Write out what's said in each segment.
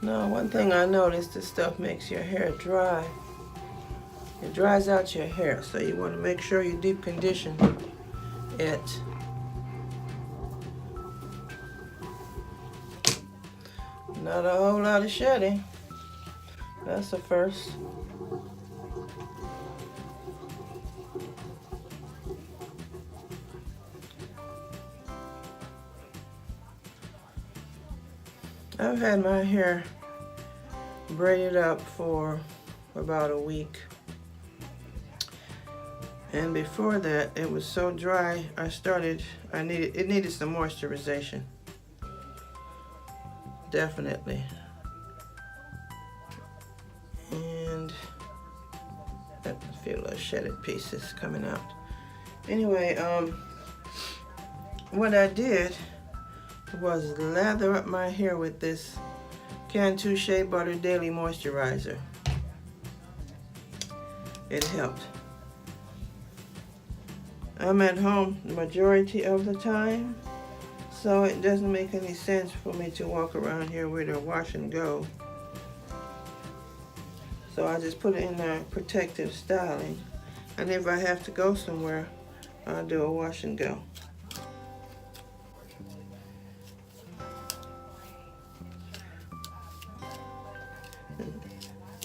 Now, one thing I noticed, this stuff makes your hair dry. It dries out your hair, so you want to make sure you deep condition it. Not a whole lot of shedding. That's a first. I've had my hair braided up for about a week. And before that, it was so dry, it needed some moisturization. Definitely. And I feel little shedded pieces coming out. Anyway, what I did was lather up my hair with this Cantu Shea Butter Daily Moisturizer. It helped. I'm at home the majority of the time, so it doesn't make any sense for me to walk around here with a wash and go. So I just put it in a protective styling, and if I have to go somewhere, I'll do a wash and go.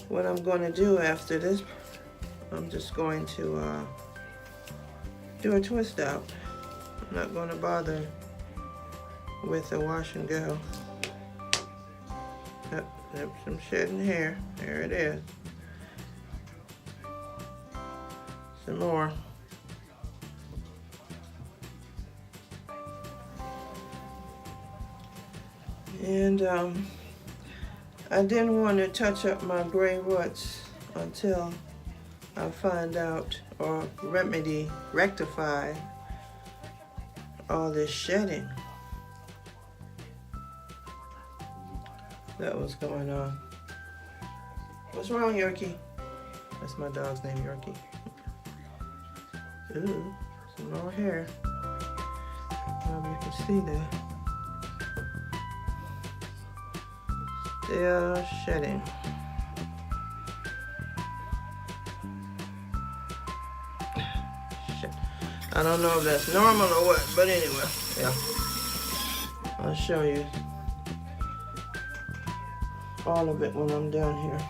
What I'm going to do after this, I'm just going to do a twist out. I'm not going to bother with a wash and go. Yep, some shedding hair. There it is. Some more. And I didn't want to touch up my gray roots until I find out or rectify all this shedding that was going on. What's wrong, Yorkie? That's my dog's name, Yorkie. Ooh, some more hair. I don't know if you can see that. Still shedding. Shit. I don't know if that's normal or what, but anyway, yeah. I'll show you all of it when I'm done here.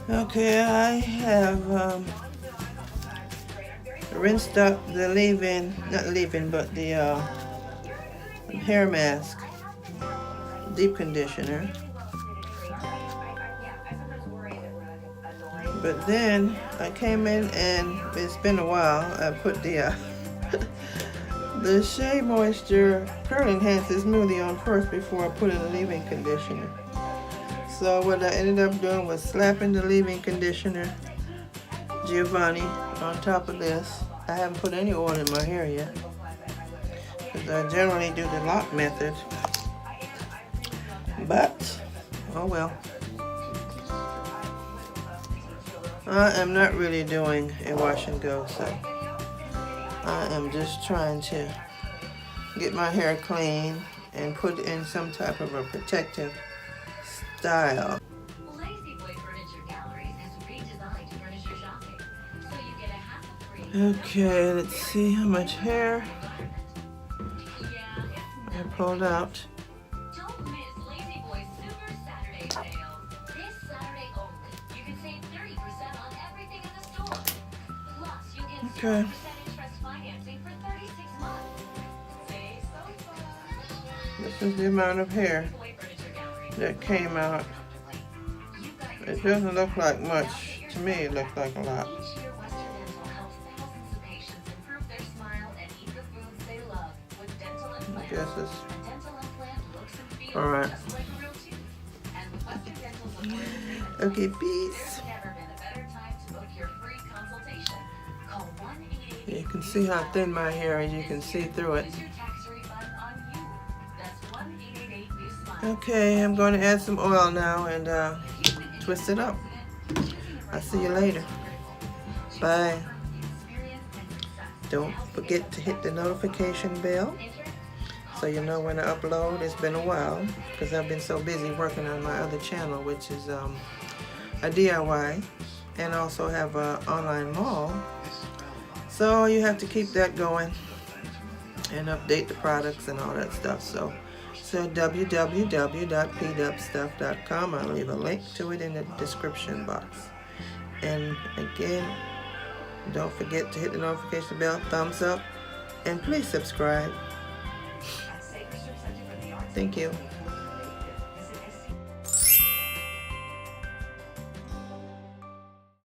Okay, I have rinsed up the the hair mask, deep conditioner. But then I came in and it's been a while. I put the the Shea Moisture Curl Enhancer Smoothie on first before I put in the leave-in conditioner. So what I ended up doing was slapping the leave-in conditioner, Giovanni, on top of this. I haven't put any oil in my hair yet, because I generally do the lock method. But, oh well. I am not really doing a wash and go, so I am just trying to get my hair clean and put in some type of a protective style. Okay, let's see how much hair I pulled out. Okay. This is the amount of hair that came out. It doesn't look like much. To me, it looks like a lot. I guess it's alright. Okay, peace. You can see how thin my hair is. You can see through it. Okay, I'm going to add some oil now and twist it up. I'll see you later. Bye. Don't forget to hit the notification bell so you know when I upload. It's been a while because I've been so busy working on my other channel, which is a DIY, and also have an online mall. So you have to keep that going and update the products and all that stuff. So www.pdubstuff.com. I'll leave a link to it in the description box. And again, don't forget to hit the notification bell, thumbs up, and please subscribe. Thank you.